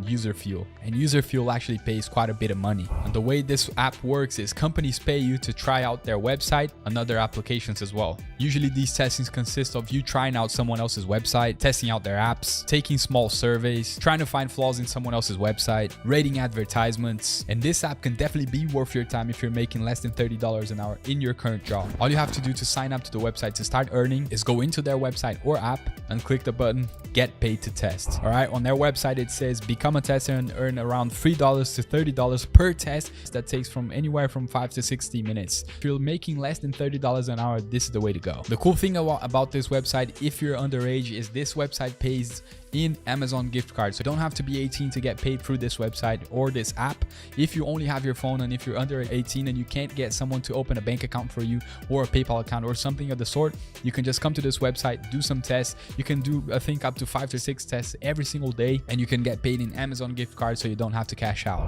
Userfuel, and Userfuel actually pays quite a bit of money. And the way this app works is companies pay you to try out their website and other applications as well. Usually these testings consist of you trying out someone else's website, testing out their apps, taking small surveys, trying to find flaws in someone else's website, rating advertisements, and this app can definitely be worth your time if you're making less than $30 an hour in your current job. All you have to do to sign up to the website to start earning is go into their website or app and click the button Get Paid to Test. All right, on their website it says become a tester and earn around $3 to $30 per test. That takes from anywhere from 5 to 60 minutes. If you're making less than $30 an hour, this is the way to go. The cool thing about this website, if you're underage, is this website pays in Amazon gift cards. So you don't have to be 18 to get paid through this website or this app. If you only have your phone and if you're under 18 and you can't get someone to open a bank account for you or a PayPal account or something of the sort, you can just come to this website, do some tests. You can do, I think, up to 5 to 6 tests every single day, and you can get paid in Amazon gift cards so you don't have to cash out.